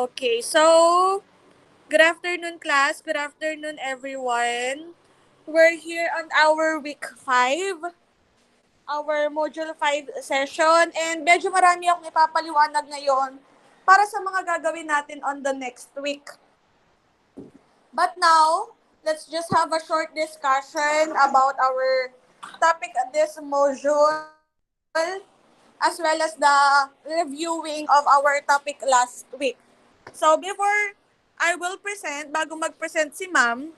Okay, so good afternoon class, good afternoon everyone. We're here on our week 5, our module 5 session, and medyo marami akong ipapaliwanag ngayon para sa mga gagawin natin on the next week. But now, let's just have a short discussion about our topic at this module, as well as the reviewing of our topic last week. So before I will present, bago mag-present si ma'am,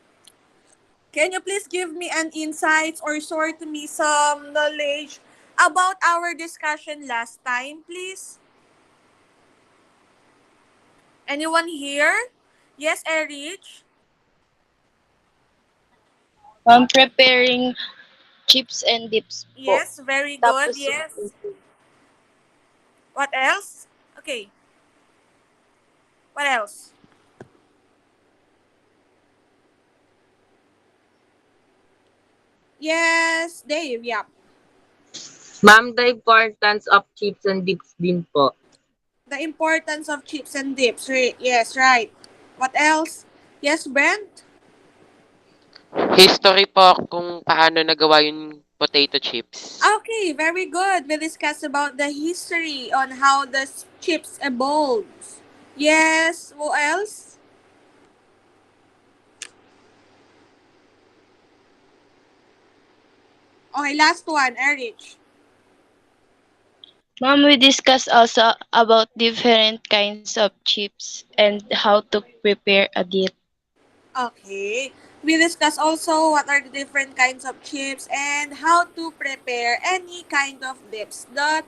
can you please give me an insights or share to me some knowledge about our discussion last time, please? Anyone here? Yes, Erich? Preparing chips and dips po. Yes, very good. Tapos, Yes. What else? Okay. What else? Yes, Dave. Yeah. Ma'am, the importance of chips and dips din po. The importance of chips and dips. Right. Yes, right. What else? Yes, Brent? History po kung paano nagawa yung potato chips. Okay, very good. We discussed about the history on how the chips evolves. Yes, what else? Okay, last one, Erich. ma'am, we discussed also about different kinds of chips and how to prepare a dip. Okay. We discussed also what are the different kinds of chips and how to prepare any kind of dips that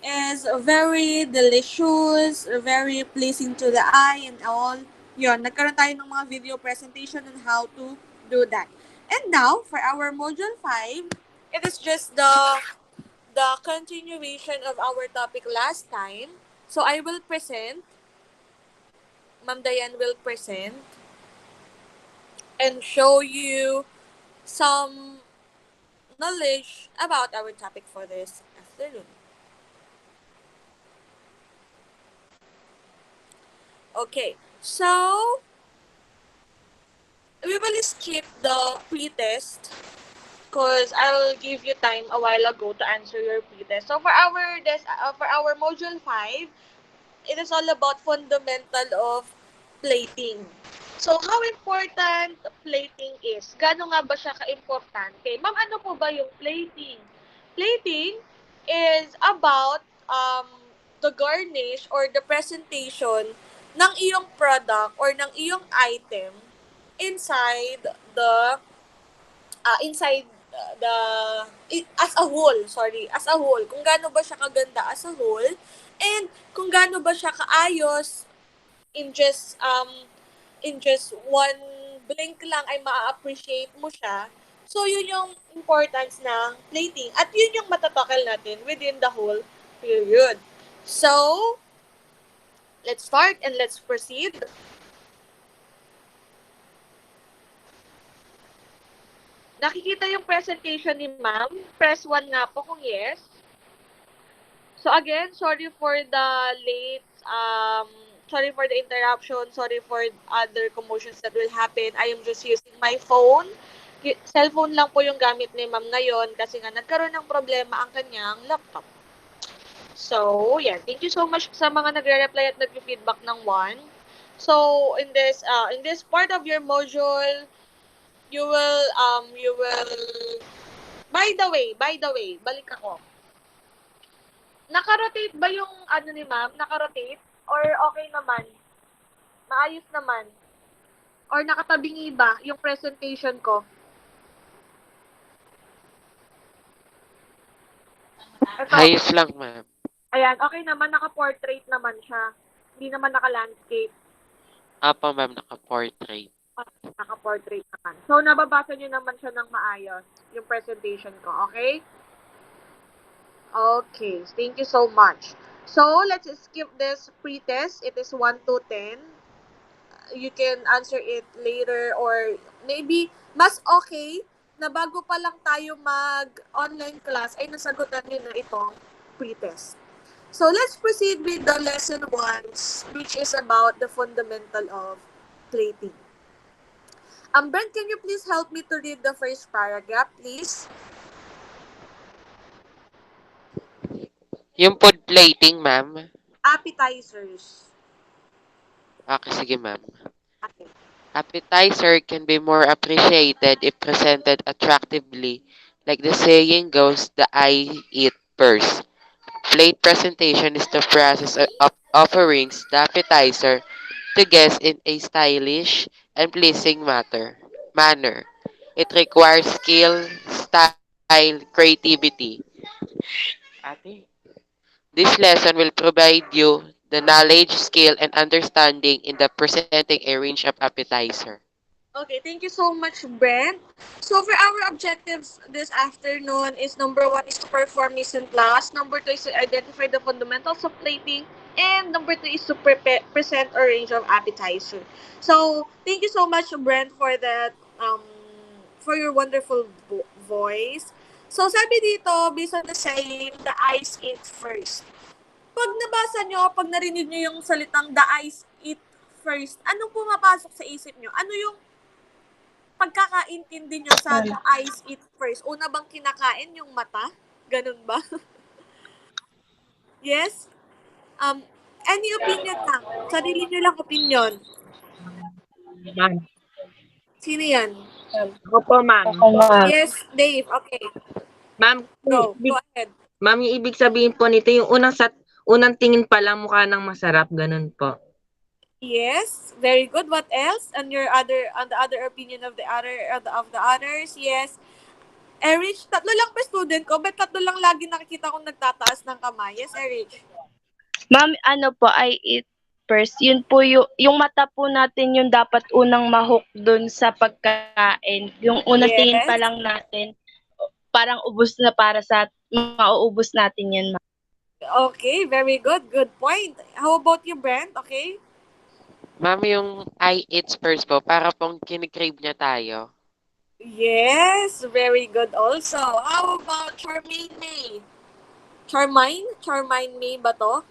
is very delicious, very pleasing to the eye and all. Yun, nagkaroon tayo ng mga video presentation on how to do that. And now, for our Module 5, it is just the continuation of our topic last time. So, I will present, Ma'am Dayan will present, and show you some knowledge about our topic for this afternoon. Okay, so we will skip the pre-test because I'll give you time a while ago to answer your pre-test. So for our module 5, it is all about fundamental of plating. So how important plating is? Gaano nga ba siya ka-importante? Ma'am, ano po ba yung plating? Plating is about the garnish or the presentation ng iyong product or ng iyong item inside the inside the as a whole, sorry, as a whole, kung gaano ba siya kaganda as a whole, and kung gaano ba siya kaayos in just one blink lang ay maa-appreciate mo siya. So, yun yung importance ng plating. At yun yung matatakal natin within the whole period. So, let's start and let's proceed. Nakikita yung presentation ni ma'am? Press 1 nga po kung yes. So again, sorry for the late, sorry for the interruption, sorry for other commotions that will happen. I am just using my phone. Cellphone lang po yung gamit ni ma'am ngayon kasi nga nagkaroon ng problema ang kanyang laptop. So, yeah. Thank you so much sa mga nagre-reply at nag-feedback ng 1. So, in this part of your module, you will, by the way, balik ako. Naka-rotate ba yung ano ni ma'am? Naka-rotate? Or okay naman? Maayos naman? Or nakatabingi ba yung presentation ko? Ito. Ayos lang, ma'am. Ayan, okay naman. Naka-portrait naman siya. Hindi naman naka-landscape. Apa, ma'am, naka-portrait. Naka-portrait naman. So, nababasa nyo naman siya ng maayos, yung presentation ko. Okay? Okay. Thank you so much. So, let's skip this pre-test. It is 1 to 10. You can answer it later or maybe mas okay na bago pa lang tayo mag-online class ay nasagutan nyo na itong pre-test. So let's proceed with the lesson 1, which is about the fundamental of plating. Brent, can you please help me to read the first paragraph, please? Yung food plating, ma'am. Appetizers. Okay, sige, ma'am. Okay. Appetizer can be more appreciated if presented attractively. Like the saying goes, the eye eat first. Plate presentation is the process of offering the appetizer to guests in a stylish and pleasing manner. It requires skill, style, creativity. Ate, this lesson will provide you the knowledge, skill, and understanding in the presenting a range of appetizer. Okay, thank you so much, Brent. So for our objectives this afternoon is number 1 is to perform mise class, number 2 is to identify the fundamentals of plating, and number 3 is to present a range of appetizer. So thank you so much, Brent, for that for your wonderful voice. So sabi dito, based on the saying, the eyes eat first. Pag nabasa nyo, pag narinig nyo yung salitang the eyes eat first, anong pumapasok sa isip nyo? Ano yung pagkakaintindi nyo sa the eyes eat first? Una bang kinakain yung mata? Ganun ba? Yes? Any opinion lang. Sarili nyo lang opinion. Ma'am. Sino yan? Ako po, ma'am. Yes, Dave. Okay. Ma'am, Go ahead. ma'am, yung ibig sabihin po nito, yung unang tingin pa lang mukha ng masarap, ganun po. Yes, very good. What else? On the other opinion of the others? Yes. Erich, tatlo lang pa student ko, but tatlo lang lagi nakikita kong nagtataas ng kamay. Yes, Erich. Ma'am, ano po, I eat first. Yun po yung mata po natin yung dapat unang mahook dun sa pagkain. Yung unang tingin pa Yes. lang natin, parang ubos na mauubos natin yun, ma'am. Okay, very good. Good point. How about you, Brent? Okay? Ma'am, yung I eats first po, para pong kinikrave niya tayo. Yes, very good also. How about Charmaine May? Charmaine? Charmaine May ba to?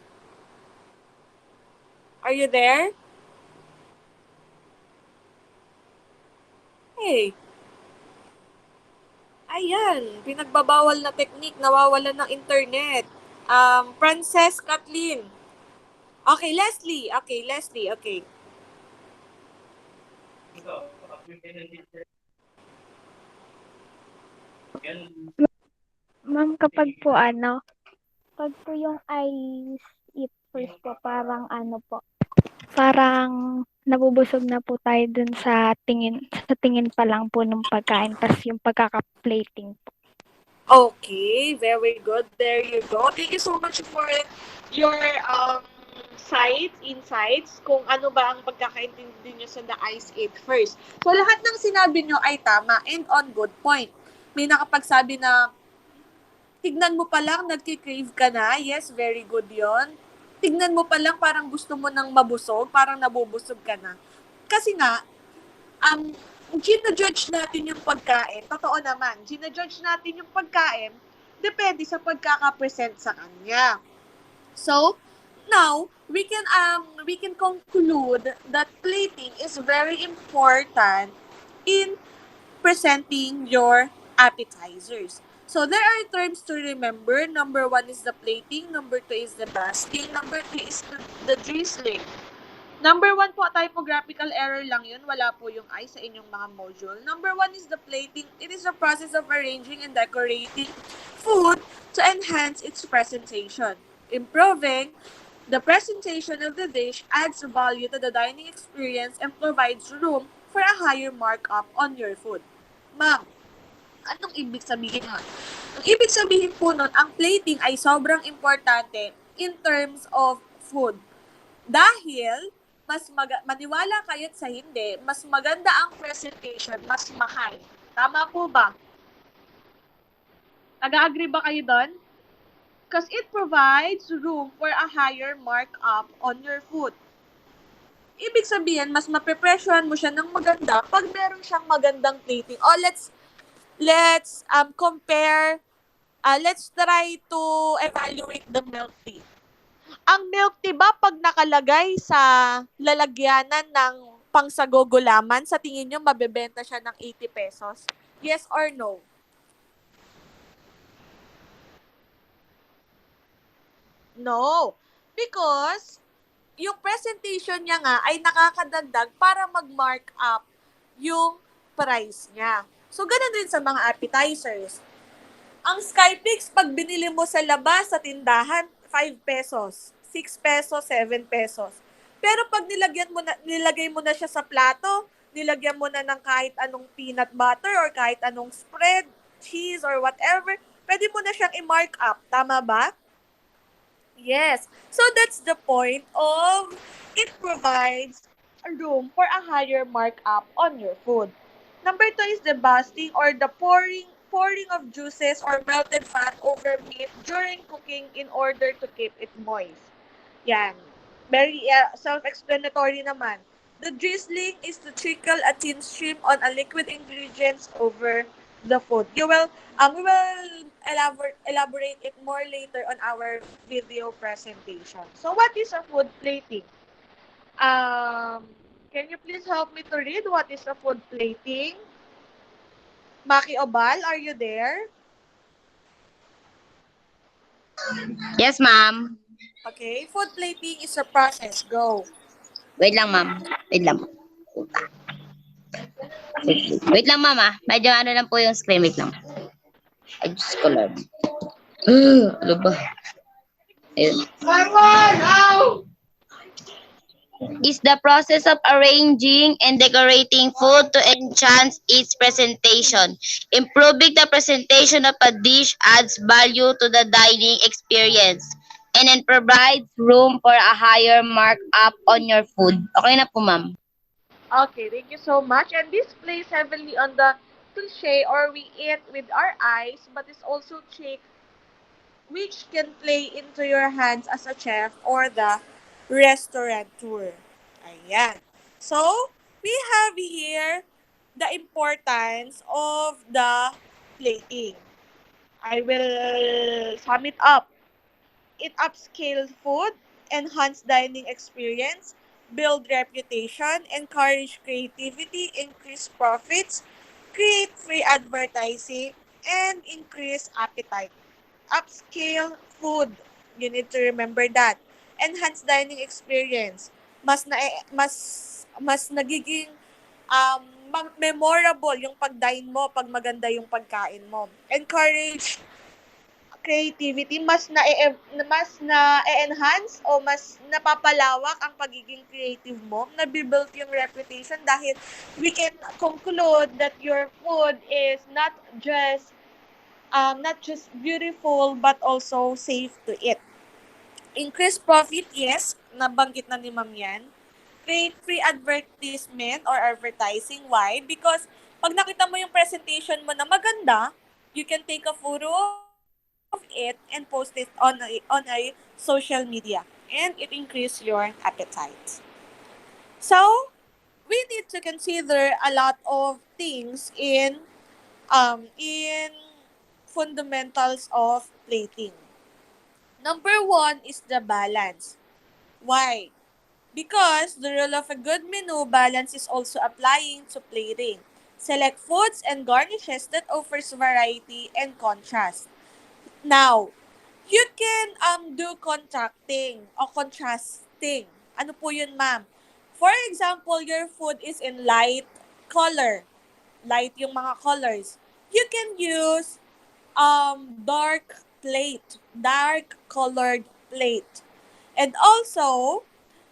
Are you there? Hey. Ayan, pinagbabawal na technique, nawawalan ng internet. Princess Kathleen. Okay, Leslie. Okay. Ma'am, pag po yung eyes eat first po, parang nabubusog na po tayo dun sa tingin pa lang po ng pagkain, tas yung pagkaka-plating po. Okay, very good. There you go. Thank you so much for your insights kung ano ba ang pagkakaintindi nyo sa the eyes eat first. So, lahat ng sinabi nyo ay tama and on good point. May nakapagsabi na tignan mo pa lang, nagkikrave ka na. Yes, very good yon. Tignan mo pa lang, parang gusto mo nang mabusog, parang nabubusog ka na. Kasi nga, gina-judge natin yung pagkain. Totoo naman, gina-judge natin yung pagkain depende sa pagkaka-present sa kanya. So, now, we can conclude that plating is very important in presenting your appetizers. So, there are terms to remember. Number 1 is the plating. Number 2 is the basting. Number 3 is the drizzling. Number 1 po, typographical error lang yun. Wala po yung I sa inyong mga module. Number 1 is the plating. It is the process of arranging and decorating food to enhance its presentation. Improving the presentation of the dish adds value to the dining experience and provides room for a higher markup on your food. Ma'am, anong ibig sabihin nun? Ang ibig sabihin po nun, ang plating ay sobrang importante in terms of food. Dahil, maniwala kayo't sa hindi, mas maganda ang presentation, mas mahal. Tama po ba? Nag-agree ba kayo doon? Because it provides room for a higher markup on your food. Ibig sabihin, mas mape-pressurean mo siya ng maganda pag meron siyang magandang plating. Oh, let's compare, let's try to evaluate the milk tea. Ang milk tea ba pag nakalagay sa lalagyanan ng pangsagogulaman, sa tingin nyo mabebenta siya ng 80 pesos? Yes or no? No. Because yung presentation niya nga ay nakakadagdag para mag-mark up yung price niya. So, ganun din sa mga appetizers. Ang Skypix, pag binili mo sa labas, sa tindahan, 5 pesos, 6 pesos, 7 pesos. Pero pag nilagay mo na siya sa plato, nilagyan mo na ng kahit anong peanut butter or kahit anong spread, cheese or whatever, pwede mo na siyang i-mark up. Tama ba? Yes. So that's the point of it provides a room for a higher markup on your food. Number 2 is the basting or the pouring of juices or melted fat over meat during cooking in order to keep it moist. Yan. Very self-explanatory naman. The drizzling is to trickle a thin stream on a liquid ingredients over the food. We will elaborate it more later on our video presentation. So what is a food plating? Um, can you please help me to read what is a food plating? Maki Obal, are you there? Yes, ma'am. Okay, food plating is a process. Go. Wait lang, ma'am. Wait lang. Wait lang, ma'am, ah. Medyo ano lang po yung screen. Wait lang. Ay, Diyos ko, Lord. Ano ba? Ayun. Is the process of arranging and decorating food to enhance its presentation. Improving the presentation of a dish adds value to the dining experience and then provides room for a higher markup on your food. Okay na po, ma'am. Okay, thank you so much. And this plays heavily on the cliche or we eat with our eyes, but it's also trick which can play into your hands as a chef or the restaurateur. Ayan. So, we have here the importance of the plating. I will sum it up. It upscales food, enhance dining experience, build reputation, encourage creativity, increase profits, create free advertising, and increase appetite. Upscale food. You need to remember that. Enhance dining experience. Mas nagiging memorable yung pag-dine mo pag maganda yung pagkain mo. Encourage creativity, mas na-enhance o mas napapalawak ang pagiging creative mo, nabibuild yung reputation dahil we can conclude that your food is not just beautiful but also safe to eat. Increase profit, yes, nabanggit na ni Ma'am yan. Create free advertisement or advertising. Why? Because pag nakita mo yung presentation mo na maganda, you can take a photo of it and post it on a social media. And it increase your appetite. So, we need to consider a lot of things in fundamentals of plating. Number 1 is the balance. Why? Because the rule of a good menu, balance is also applying to plating. Select foods and garnishes that offers variety and contrast. Now, you can do contrasting o contrasting. Ano po yun, ma'am? For example, your food is in light color. Light yung mga colors. You can use dark colored plate. And also,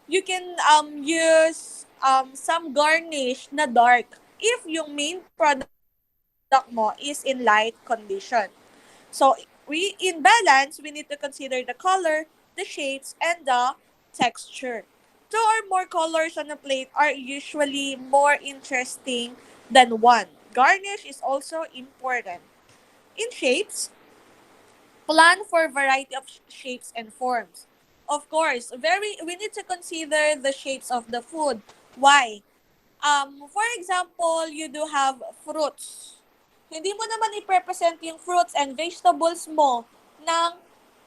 you can use some garnish na dark if yung main product mo is in light condition. So, in balance, we need to consider the color, the shapes, and the texture. 2 or more colors on a plate are usually more interesting than one. Garnish is also important. In shapes, plan for variety of shapes and forms. Of course, we need to consider the shapes of the food. Why? For example, you do have fruits. Hindi mo naman i-represent yung fruits and vegetables mo ng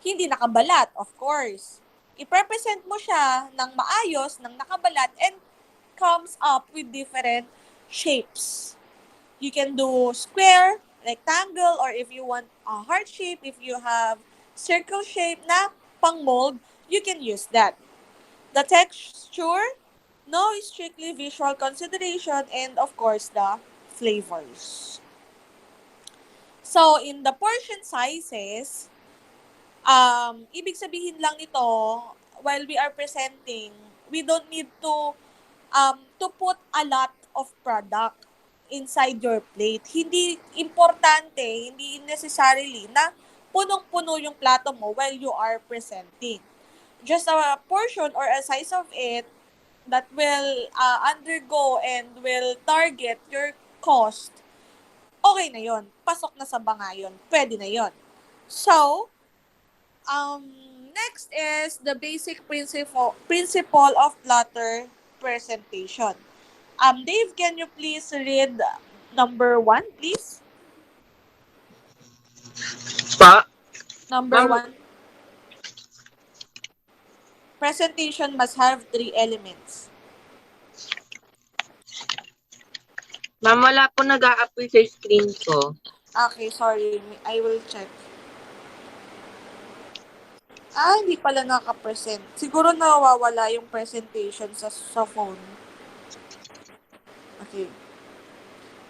hindi nakabalat, of course. i-represent mo siya ng maayos, ng nakabalat, and comes up with different shapes. You can do square, rectangle, or if you want a heart shape, if you have circle shape na pang mold, you can use that. The texture, no strictly visual consideration, and of course, the flavors. So, in the portion sizes, ibig sabihin lang nito, while we are presenting, we don't need to put a lot of product inside your plate. Hindi importante, hindi necessarily na punong-puno yung plato mo while you are presenting. Just a portion or a size of it that will undergo and will target your cost, okay na yon. Pasok na sa banga yun. Pwede na yon. So, next is the basic principle of platter presentation. Dave, can you please read number 1, please? Pa, Number Ma'am- 1. Presentation must have 3 elements. ma'am, wala po nag-a-appear sa screen ko. Okay, sorry. I will check. Hindi pala naka-present. Siguro nawawala yung presentation sa phone. Okay.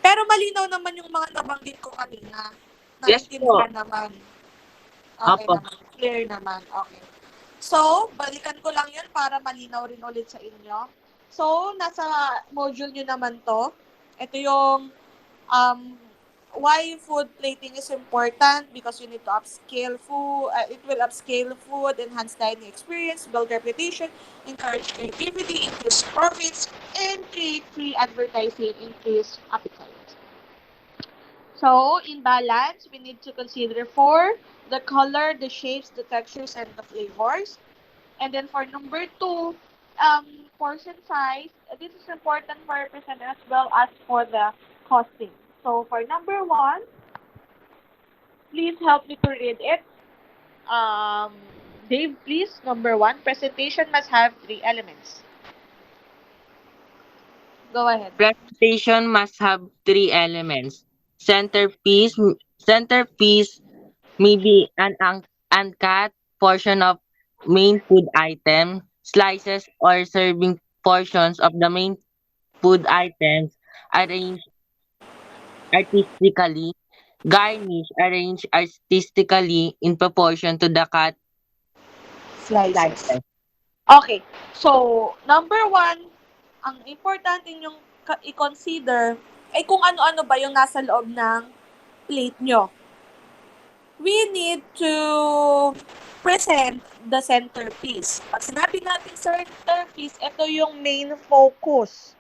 Pero malinaw naman yung mga nabanggit ko kanina. Yes po. Naintindihan naman. Okay Opo. naman. Clear naman. Okay. So, balikan ko lang yun para malinaw rin ulit sa inyo. So, nasa module nyo naman to. Ito yung why food plating is important, because you need to upscale food. It will upscale food, enhance dining experience, build reputation, encourage creativity, increase profits, and create free advertising, increase appetite. So, in balance, we need to consider for the color, the shapes, the textures, and the flavors. And then for number 2, portion size. This is important for representing as well as for the costing. So for number 1, please help me to read it. Dave, please. Number 1, presentation must have 3 elements. Go ahead. Presentation must have 3 elements. Centerpiece may be an uncut portion of main food item, slices or serving portions of the main food items arranged artistically, arranged artistically in proportion to the cut Slices. Okay. So, number 1, ang important yung i-consider ay kung ano-ano ba yung nasa loob ng plate nyo. We need to present the centerpiece. Pag sinabi natin centerpiece, ito yung main focus.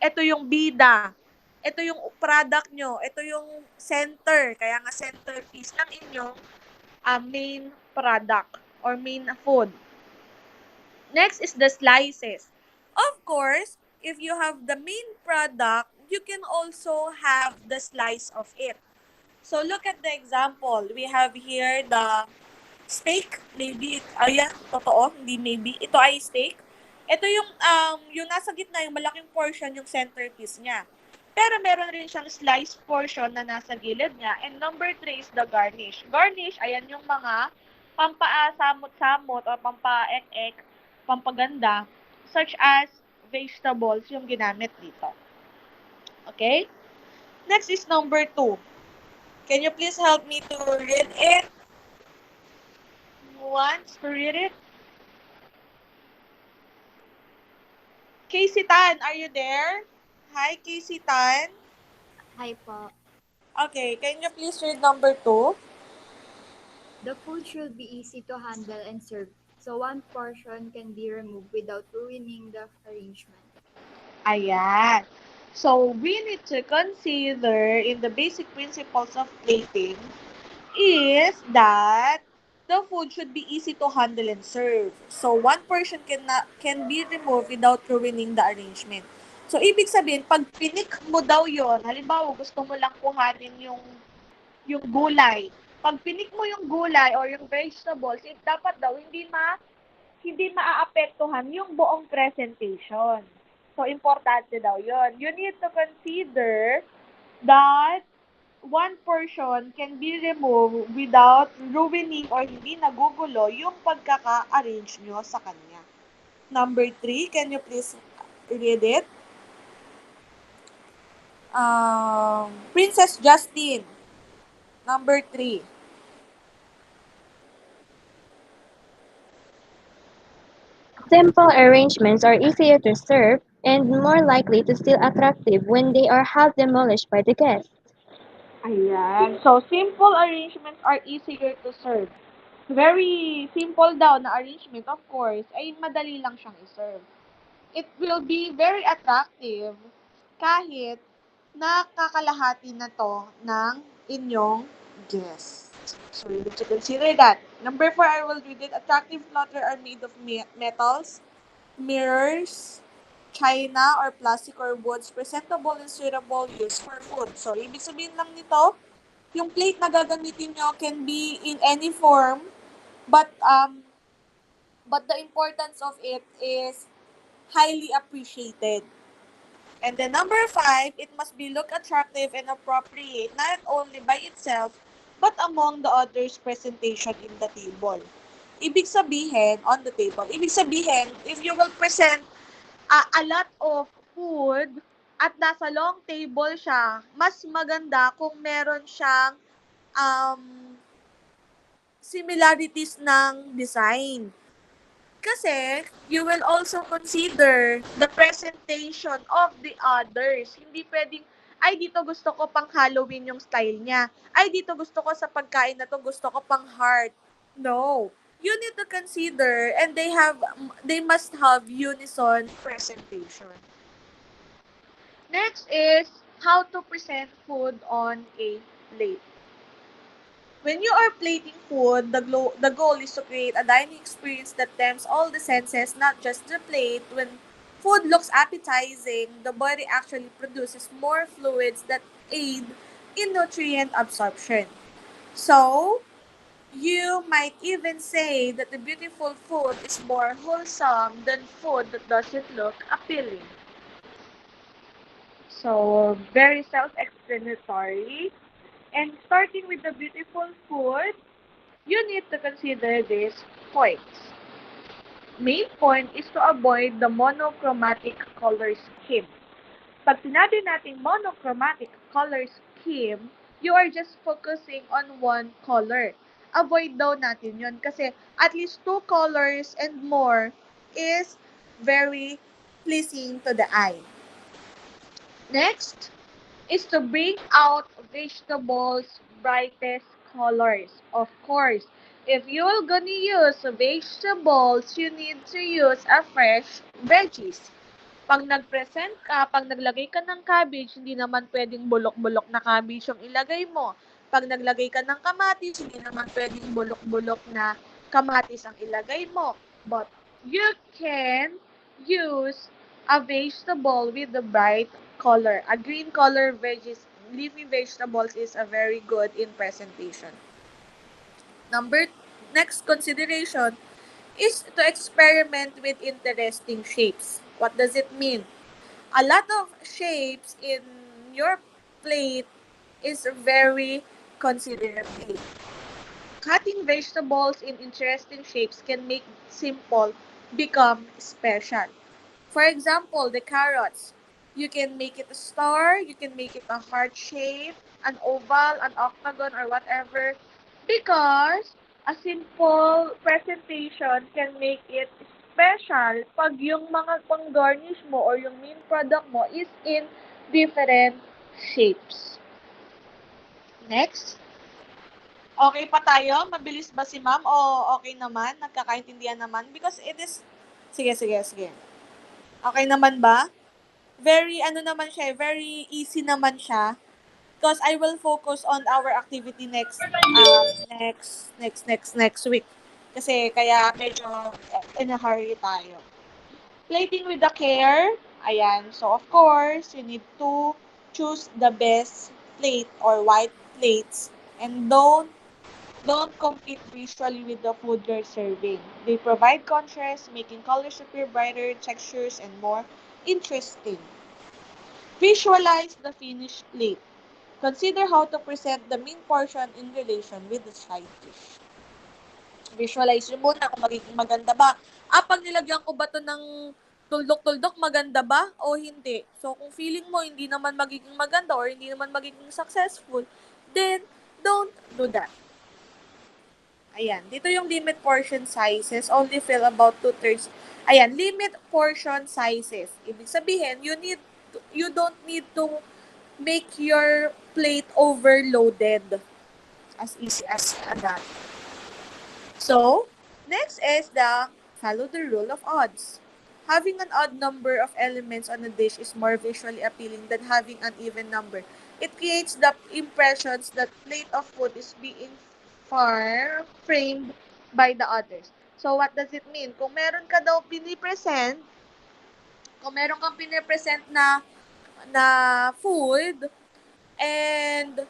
Ito yung bida. Ito yung product nyo. Ito yung center. Kaya nga centerpiece ng inyong main product or main food. Next is the slices. Of course, if you have the main product, you can also have the slice of it. So look at the example. We have here the steak. Maybe, ayan, totoo, hindi maybe. Ito ay steak. Ito yung nasa gitna, yung malaking portion, yung centerpiece niya. Pero meron rin siyang slice portion na nasa gilid niya. And number 3 is the garnish. Garnish, ayan yung mga pampasamot-samot o pampaek-ek, pampaganda, such as vegetables yung ginamit dito. Okay? Next is number 2. Can you please help me to read it? Who wants to read it? Casey Tan, are you there? Hi, Casey Tan. Hi po. Okay, can you please read number 2? The food should be easy to handle and serve, so one portion can be removed without ruining the arrangement. Ayan. So, we need to consider in the basic principles of plating is that the food should be easy to handle and serve. So, one portion can be removed without ruining the arrangement. So, ibig sabihin, pag pinik mo daw yon, halimbawa, gusto mo lang kuhanin yung gulay. Pag pinik mo yung gulay or yung vegetables, dapat daw hindi hindi maaapektuhan yung buong presentation. So, importante daw yon. You need to consider that one portion can be removed without ruining or hindi nagugulo yung pagkaka-arrange nyo sa kanya. Number 3, can you please read it? Princess Justine. Number 3. Simple arrangements are easier to serve and more likely to still attractive when they are half demolished by the guests. Ayan. So, simple arrangements are easier to serve. Very simple daw na arrangement, of course, ay madali lang siyang i-serve. It will be very attractive kahit nakakalahati na to ng inyong guest. So, you need to consider that. Number 4, I will read it. Attractive clutter are made of metals, mirrors, china, or plastic or woods, presentable and suitable use for food. So, ibig sabihin lang nito, yung plate na gagamitin nyo can be in any form, but the importance of it is highly appreciated. And then number 5, it must be look attractive and appropriate not only by itself, but among the others' presentation in the table. Ibig sabihin, on the table, ibig sabihin, if you will present a lot of food at nasa long table siya, mas maganda kung meron siyang um, similarities ng design. Kasi, you will also consider the presentation of the others. Hindi pwedeng, ay, dito gusto ko pang Halloween yung style niya. Ay, dito gusto ko sa pagkain na to, gusto ko pang heart. No. You need to consider, and they must have unison presentation. Next is how to present food on a plate. When you are plating food, the goal is to create a dining experience that tempts all the senses, not just the plate. When food looks appetizing, the body actually produces more fluids that aid in nutrient absorption. So, you might even say that the beautiful food is more wholesome than food that doesn't look appealing. So, very self-explanatory. And starting with the beautiful food, you need to consider these points. Main point is to avoid the monochromatic color scheme. Pag sinabi natin monochromatic color scheme, you are just focusing on one color. Avoid daw natin yun kasi at least two colors and more is very pleasing to the eye. Next is to bring out vegetables' brightest colors. Of course, if you're gonna use vegetables, you need to use a fresh veggies. Pag nag-present ka, pag naglagay ka ng cabbage, hindi naman pwedeng bulok-bulok na cabbage yung ilagay mo. Pag naglagay ka ng kamatis, hindi naman pwedeng bulok-bulok na kamatis ang ilagay mo. But you can use a vegetable with the bright color. A green color leafy vegetables is a very good in presentation. Next consideration is to experiment with interesting shapes. What does it mean? A lot of shapes in your plate is very considerable. Cutting vegetables in interesting shapes can make simple become special. For example, the carrots. You can make it a star, you can make it a heart shape, an oval, an octagon, or whatever. Because a simple presentation can make it special pag yung mga pang-garnish mo or yung main product mo is in different shapes. Next. Okay pa tayo? Mabilis ba si ma'am o okay naman? Nagkakaintindihan naman? Because it is... Sige. Okay naman ba? Very, naman siya, very easy naman siya. Because I will focus on our activity next week. Kasi kaya medyo in a hurry tayo. Plating with the care. Ayan. So, of course, you need to choose the best plate or white plates. And don't don't compete visually with the food you're serving. They provide contrast, making colors appear brighter, textures, and more interesting. Visualize the finished plate. Consider how to present the main portion in relation with the side dish. Visualize nyo muna kung magiging maganda ba. Pag nilagyan ko ba to ng tuldok-tuldok, maganda ba o hindi? So, kung feeling mo hindi naman magiging maganda or hindi naman magiging successful, then don't do that. Ayan. Dito yung limit portion sizes. Only fill about 2/3. Ayan. Limit portion sizes. Ibig sabihin, you don't need to make your plate overloaded. As easy as that. So, next is the follow the rule of odds. Having an odd number of elements on a dish is more visually appealing than having an even number. It creates the impressions that plate of food is being far framed by the others. So, what does it mean? Kung meron kang pinipresent na food, and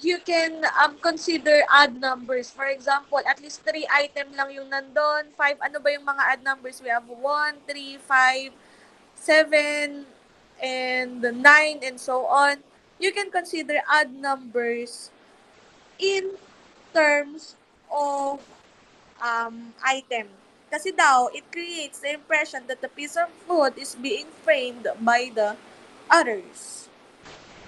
you can consider odd numbers. For example, at least 3 item lang yung nandun. 5, ano ba yung mga odd numbers? We have 1, 3, 5, 7, and 9, and so on. You can consider odd numbers in terms of item. Kasi daw, it creates the impression that the piece of food is being framed by the others.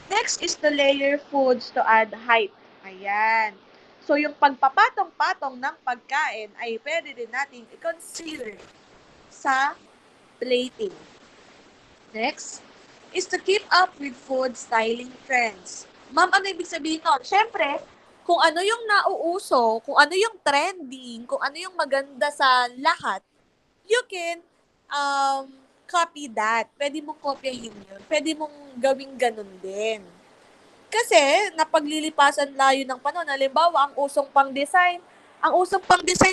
Next is the layer foods to add height. Ayan. So, yung pagpapatong-patong ng pagkain ay pwede din natin i-consider sa plating. Next is to keep up with food styling trends. Ma'am, ano ibig sabihin nun? Siyempre, kung ano yung nauuso, kung ano yung trending, kung ano yung maganda sa lahat, you can copy that. Pwede mong kopyahin yun. Pwede mong gawing ganun din. Kasi, napaglilipasan layo ng panahon. Halimbawa, ang usong pang-design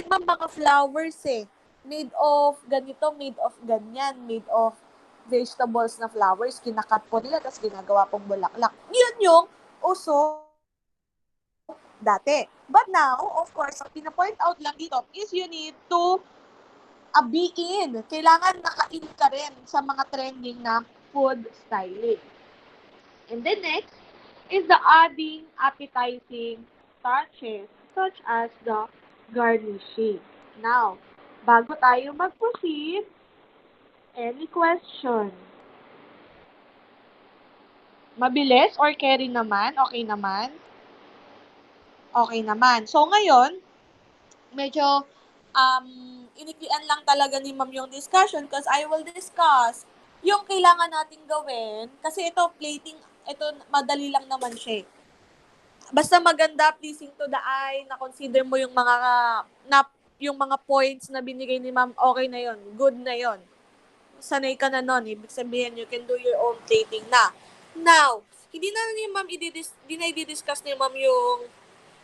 mga flowers eh. Made of ganito, made of ganyan, made of vegetables na flowers. Kinakat po nila, tapos ginagawa pong bulaklak. Yun yung uso dati. But now, of course, ang pinapoint out lang dito is you need to be in. Kailangan naka-in ka rin sa mga trending na food styling. And then next is the adding appetizing touches such as the garnishing. Now, bago tayo mag-proceed, any question? Mabilis or carry naman? Okay naman? Okay naman. So, ngayon, medyo iniklian lang talaga ni ma'am yung discussion because I will discuss yung kailangan nating gawin. Kasi ito, plating, ito, madali lang naman siya. Basta maganda, pleasing to the eye, na-consider mo yung mga points na binigay ni ma'am, okay na yon, good na yon. Sanay ka na nun. Ibig sabihin, you can do your own plating na. Now, hindi na i-discuss ni ma'am yung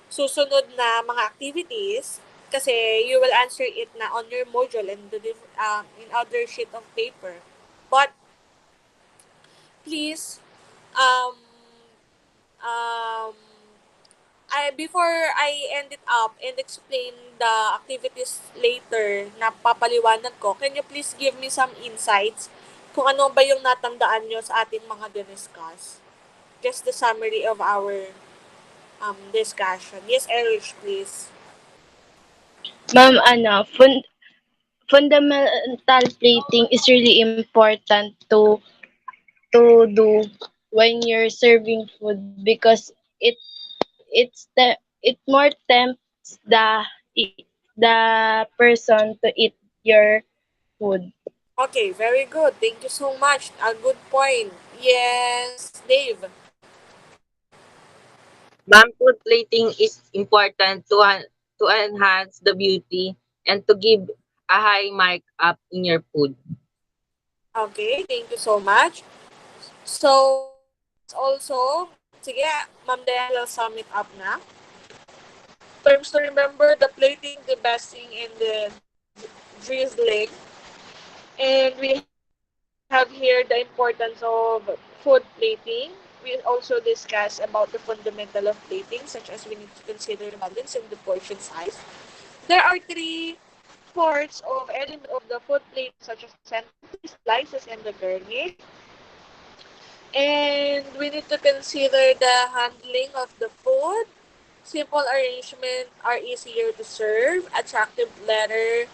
susunod na mga activities kasi you will answer it na on your module and in other sheet of paper. But, please, before I end it up and explain the activities later na papaliwanag ko, can you please give me some insights kung ano ba yung natandaan nyo sa ating mga discuss? Just the summary of our discussion. Yes, Erich, please. Ma'am, fundamental plating is really important to do when you're serving food because it more tempts the person to eat your food. Okay, very good. Thank you so much. A good point. Yes, Dave. Ma'am, food plating is important to enhance the beauty and to give a high mark up in your food. Okay, thank you so much. So, also, sige, Ma'am Diane will sum it up na. Terms to remember, the plating, the basting, and the drizzling. And we have here the importance of food plating. we also discuss about the fundamental of plating, such as we need to consider the balance and the portion size. There are three parts of element of the food plate, such as the centerpiece, slices, and the garnish. And we need to consider the handling of the food. Simple arrangement are easier to serve. Attractive letter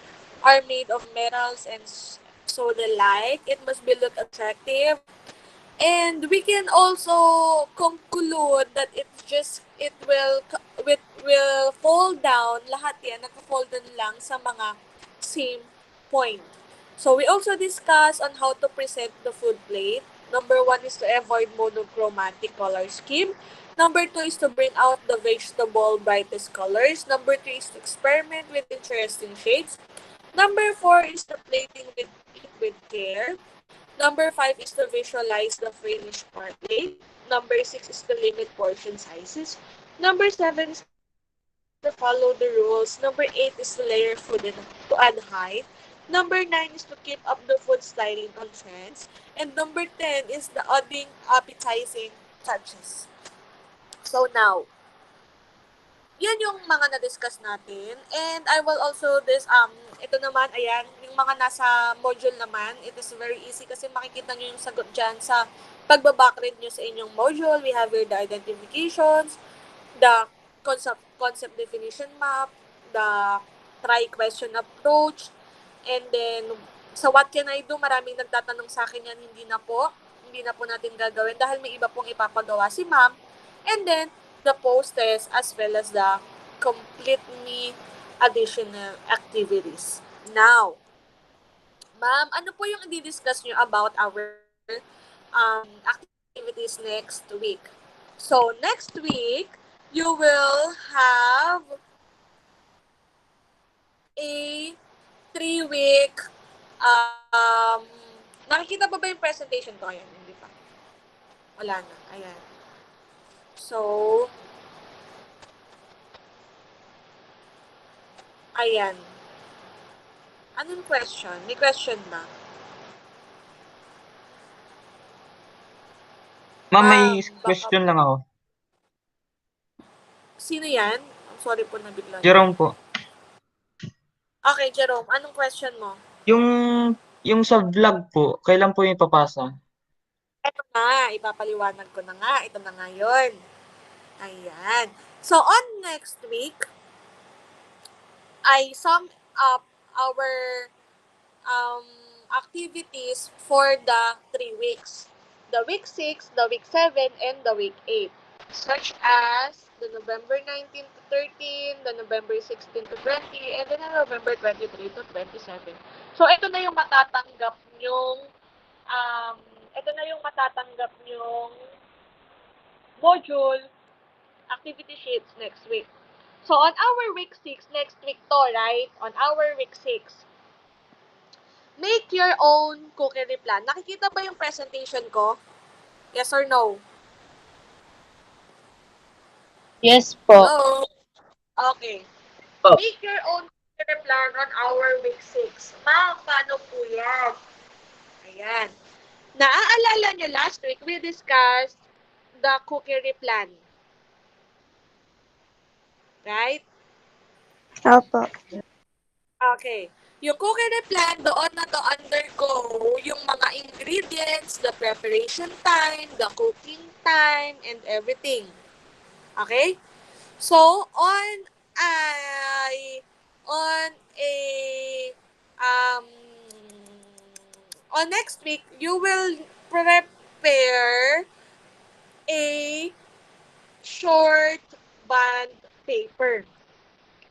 are made of metals and so the like. It must be look attractive. And we can also conclude that it will fall down, lahat yan nagfo-fall down lang sa mga same point. So we also discuss on how to present the food plate. Number 1 is to avoid monochromatic color scheme. Number 2 is to bring out the vegetable brightest colors. Number 3 is to experiment with interesting shades. Number 4 is the plating with care. Number 5 is to visualize the finished plate. Number 6 is to limit portion sizes. Number 7 is to follow the rules. Number 8 is to layer food and to add height. Number 9 is to keep up the food styling on trends. And number 10 is the adding appetizing touches. So now, yan yung mga na-discuss natin. And I will also ito naman, ayan, yung mga nasa module naman, it is very easy kasi makikita nyo yung sagot dyan sa pagbabakread nyo sa inyong module. We have here the identifications, the concept definition map, the try question approach, and then sa what can I do, maraming nagtatanong sa akin yan, hindi na po natin gagawin dahil may iba pong ipapagawa si ma'am. And then, the post test as well as the completely additional activities. Now, ma'am, ano po yung i-discuss nyo about our activities next week? So, next week, you will have a 3-week nakikita ba yung presentation ko? Ayan, hindi pa. Wala na. Ayan. So, ayan. Anong question? May question ba? Ma'am, may question lang ako. Sino yan? I'm sorry po, nabigla. Jerome po. Okay, Jerome. Anong question mo? Yung sa vlog po, kailan po yung ipapasa? Ito na, ipapaliwanag ko na nga. Ito na nga yun. Ayan. So, on next week, I sum up our activities for the 3 weeks. The week 6, the week 7, and the week 8. Such as the November 19 to 13, the November 16 to 20, and then the November 23 to 27. So, ito na yung matatanggap nyong module activity sheets next week. So, on our week 6, next week to, right? On our week 6, make your own cookery plan. Nakikita ba yung presentation ko? Yes or no? Yes po. Hello? Okay. Oh. Make your own cookery plan on our week 6. Ma'am, paano po yan? Ayan. Naaalala nyo last week, we discussed the cookery plan. Right? Opo. Okay. Yung cookery plan, doon na to undergo yung mga ingredients, the preparation time, the cooking time, and everything. Okay? So, on next week, you will prepare a short bond paper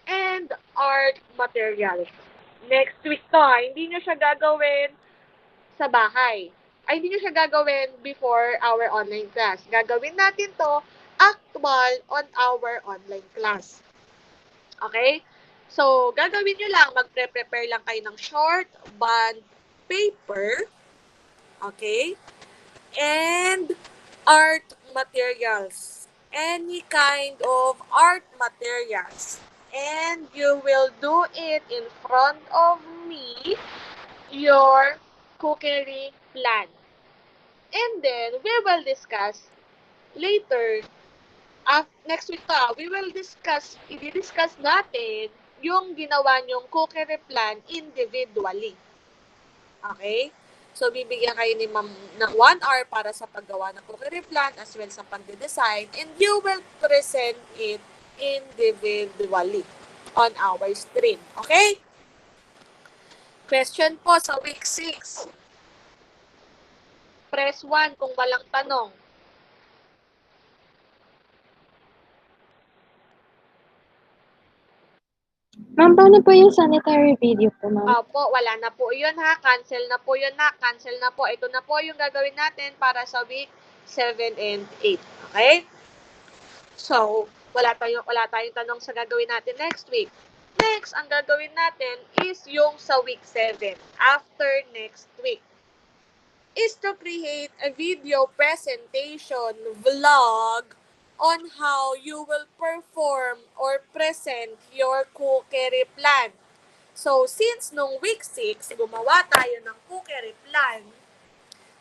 and art materials. Next week to, hindi nyo siya gagawin sa bahay. Ay, hindi nyo siya gagawin before our online class. Gagawin natin to actual on our online class. Okay? So, gagawin nyo lang, magpre-prepare lang kayo ng short bond paper. Okay? And art materials. Any kind of art materials. And you will do it in front of me, your cookery plan. And then, we will discuss later, next week we will i-discuss natin yung ginawa nyong cookery plan individually. Okay? So, bibigyan kayo ni ma'am ng 1 hour para sa paggawa ng cookery plan as well sa pagde-design, and you will present it individually on our stream. Okay? Question po sa week 6. Press 1 kung walang tanong. Ma'am, paano po yung sanitary video po, ma'am? Opo, wala na po yun ha. Cancel na po yun na. Cancel na po. Ito na po yung gagawin natin para sa week 7 and 8. Okay? So, wala tayong tanong sa gagawin natin next week. Next, ang gagawin natin is yung sa week 7, after next week, is to create a video presentation vlog on how you will perform or present your cookery plan. So, since nung week 6, gumawa tayo ng cookery plan,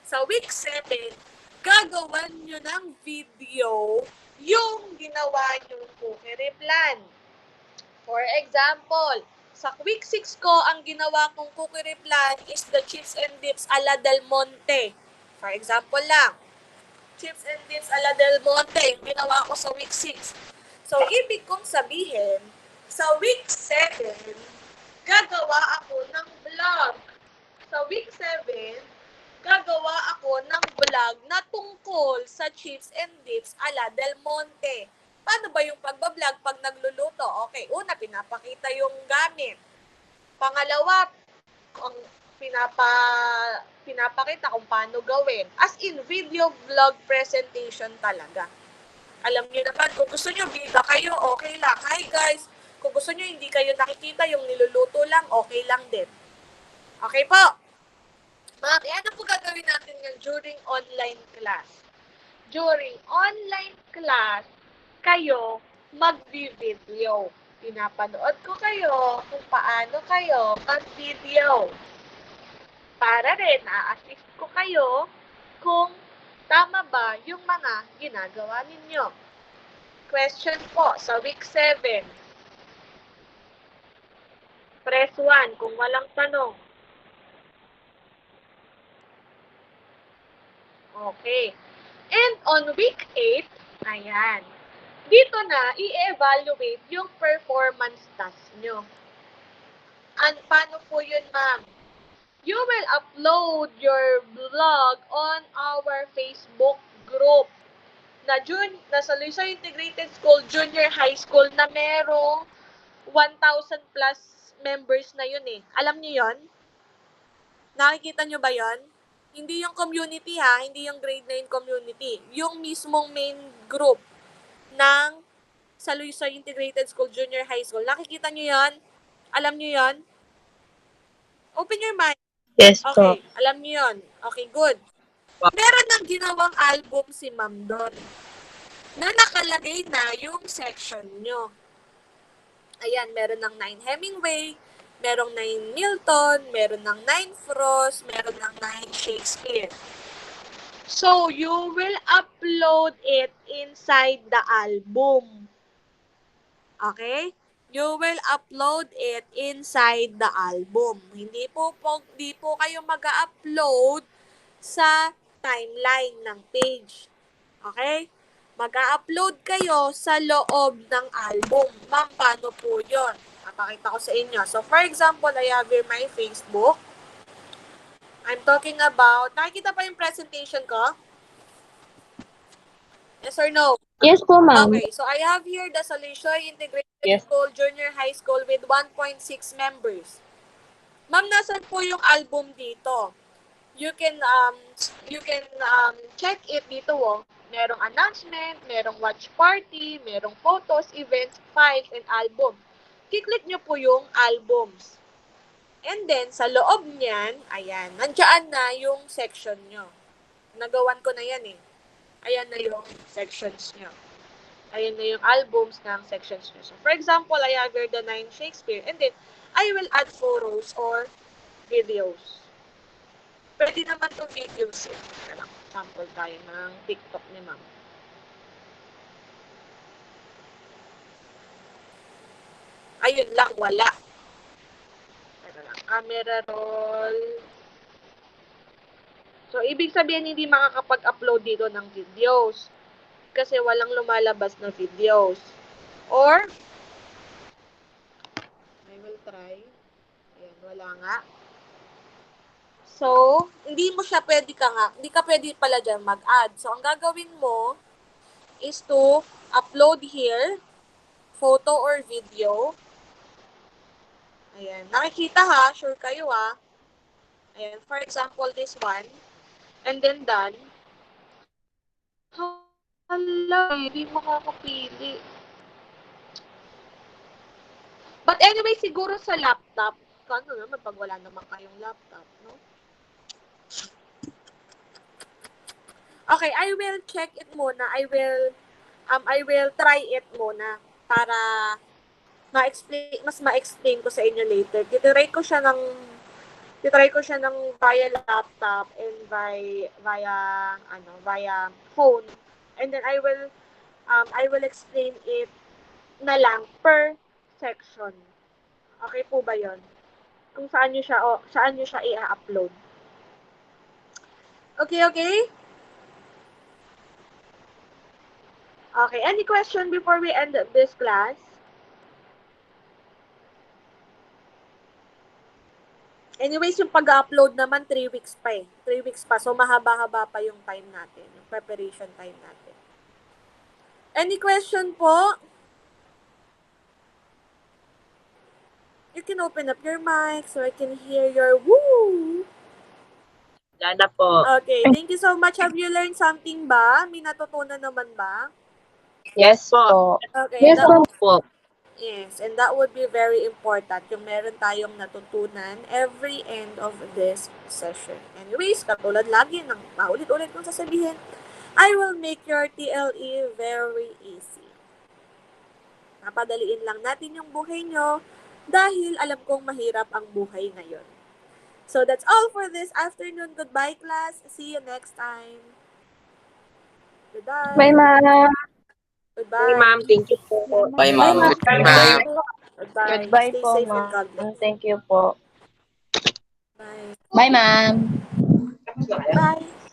sa week 7, gagawan nyo ng video yung ginawa yung cookery plan. For example, sa week 6 ko, ang ginawa kong cookery plan is the chips and dips a la Del Monte. For example lang, chips and dips a la Del Monte, yung ginawa ko sa week 6. So, ibig kong sabihin, sa week 7, gagawa ako ng vlog. Sa week 7, gagawa ako ng vlog na tungkol sa chips and dips a la Del Monte. Paano ba yung pagbablog pag nagluluto? Okay, una, pinapakita yung gamit. Pangalawa, ang pinapakita kung paano gawin. As in, video vlog presentation talaga. Alam niyo naman, kung gusto niyo bida kayo, okay lang. Hi guys, kung gusto niyo hindi kayo nakikita yung niluluto lang, okay lang din. Okay po? Ano po gagawin natin yan during online class? During online class, kayo mag-video. Pinapanood ko kayo kung paano kayo mag-video. Para rin, na-assist ko kayo kung tama ba yung mga ginagawa ninyo. Question po sa week 7. Press 1 kung walang tanong. Okay. And on week 8, ayan, dito na i-evaluate yung performance task nyo. And paano po yun, ma'am? You will upload your vlog on our Facebook group na sa Luisa Integrated School Junior High School na merong 1,000 plus members na yun eh. Alam niyo yun? Nakikita nyo ba yun? Hindi yung community ha, hindi yung grade 9 community. Yung mismong main group ng sa Luisa Integrated School Junior High School. Nakikita nyo yun? Alam nyo yun? Open your mind. Yes po. Okay, alam nyo yun. Okay, good. Meron ng ginawang album si Ma'am doon na nakalagay na yung section nyo. Ayan, meron ng 9 Hemingway, merong 9 Milton, meron ng 9 Frost, meron ng 9 Shakespeare. So, you will upload it inside the album. Okay? You will upload it inside the album. Hindi po kayo mag-upload sa timeline ng page. Okay? Mag-upload kayo sa loob ng album. Ma'am, paano po yun? Papakita ko sa inyo. So, for example, I have here my Facebook. I'm talking about, nakikita pa yung presentation ko? Yes or no? Yes po, ma'am. Okay, so I have here the Salishoy Integrated School Junior High School with 1.6 members. Ma'am, nasan po yung album dito? You can check it dito. Oh. Merong announcement, merong watch party, merong photos, events, files, and album. Kiklik nyo po yung albums. And then, sa loob niyan, ayan, nandiyan na yung section nyo. Nagawan ko na yan eh. Ayan na yung sections nyo. Ayan na yung albums ng sections nyo. So, for example, I have here the 9 Shakespeare. And then, I will add photos or videos. Pwede naman itong videos eh. Sample tayo ng TikTok ni ma'am. Ayun lang, wala. Teka lang, camera roll. So, ibig sabihin hindi makakapag-upload dito ng videos. Kasi walang lumalabas na videos. Or, I will try. Ayan, wala nga. So, hindi ka pwede pala dyan mag-add. So, ang gagawin mo is to upload here, photo or video. Ayan, nakikita ha, sure kayo ha. Ayan, for example, this one. And then done. Hala, hindi makakapili. But anyway, siguro sa laptop, kano naman pag wala naman kayong laptop, no? Okay, I will check it muna. I will try it muna para mas ma-explain ko sa inyo later. Titry ko siya ng via laptop and via phone. And then I will explain it na lang per section. Okay po ba 'yon? Kung saan niyo siya i-upload. Okay? Okay, any question before we end this class? Anyways, yung pag-upload naman 3 weeks pa eh. 3 weeks pa. So, mahaba-haba pa yung time natin. Yung preparation time natin. Any question po? You can open up your mic so I can hear your woo! Ganda po. Okay, thank you so much. Have you learned something ba? May natutunan naman ba? Yes po. Okay, Yes Po. yes, and that would be very important. Yung meron tayong natutunan every end of this session. Anyways, katulad lagi ng paulit-ulit kong sasabihin, I will make your TLE very easy. Napadaliin lang natin yung buhay nyo dahil alam kong mahirap ang buhay ngayon. So that's all for this afternoon. Goodbye, class. See you next time. Goodbye. Bye, ma'am. Goodbye. Ma'am, thank you po. Bye, ma'am. Goodbye. Goodbye Stay po, safe and ma'am. God bless. Thank you po. Bye. Bye, ma'am. Bye.